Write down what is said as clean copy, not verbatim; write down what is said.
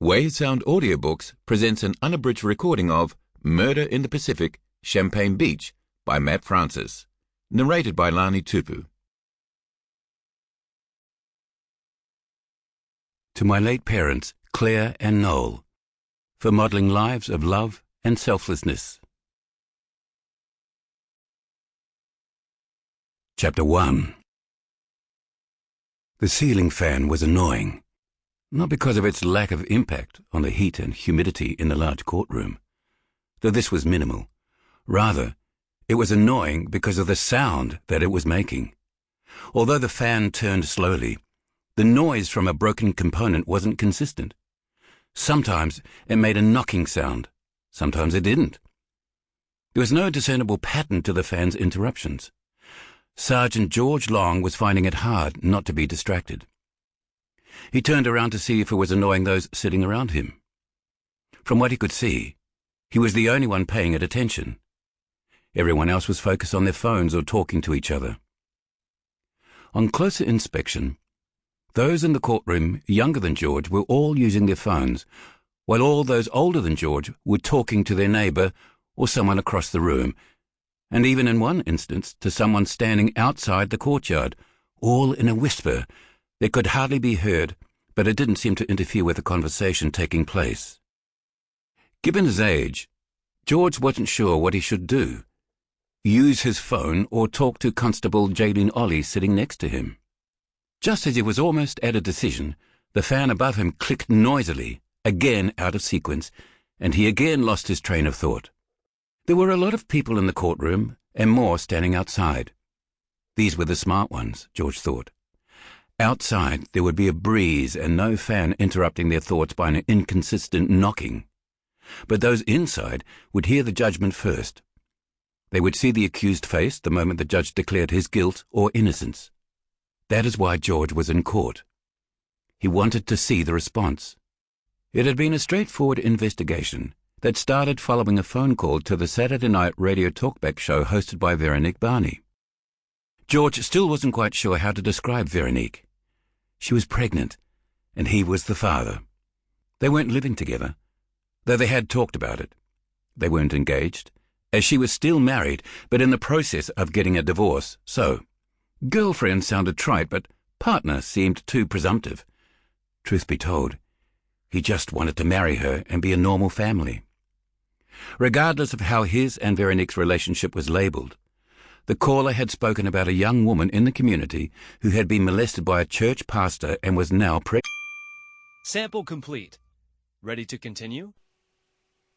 Wavesound Audiobooks presents an unabridged recording of Murder in the Pacific, Champagne Beach by Matt Francis, narrated by Lani Tupu. To my late parents, Claire and Noel, for modelling lives of love and selflessness. Chapter 1. The ceiling fan was annoying, not because of its lack of impact on the heat and humidity in the large courtroom, though this was minimal. Rather, it was annoying because of the sound that it was making. Although the fan turned slowly, the noise from a broken component wasn't consistent. Sometimes it made a knocking sound, sometimes it didn't. There was no discernible pattern to the fan's interruptions. Sergeant George Long was finding it hard not to be distracted. He turned around to see if it was annoying those sitting around him. From what he could see, he was the only one paying it attention. Everyone else was focused on their phones or talking to each other. On closer inspection, those in the courtroom younger than George were all using their phones, while all those older than George were talking to their neighbour or someone across the room, and even in one instance to someone standing outside the courtyard, all in a whisper that could hardly be heard, but it didn't seem to interfere with the conversation taking place. Given his age, George wasn't sure what he should do: use his phone or talk to Constable Jaylene Ollie sitting next to him. Just as he was almost at a decision, the fan above him clicked noisily, again out of sequence, and he again lost his train of thought. There were a lot of people in the courtroom, and more standing outside. These were the smart ones, George thought. Outside there would be a breeze and no fan interrupting their thoughts by an inconsistent knocking. But those inside would hear the judgment first. They would see the accused face the moment the judge declared his guilt or innocence. That is why George was in court. He wanted to see the response. It had been a straightforward investigation that started following a phone call to the Saturday night radio talkback show hosted by Veronique Barney. George still wasn't quite sure how to describe Veronique. She was pregnant, and he was the father. They weren't living together, though they had talked about it. They weren't engaged, as she was still married, but in the process of getting a divorce, so girlfriend sounded trite, but partner seemed too presumptive. Truth be told, he just wanted to marry her and be a normal family. Regardless of how his and Veronique's relationship was labelled, the caller had spoken about a young woman in the community who had been molested by a church pastor and was now pregnant. Sample complete. Ready to continue?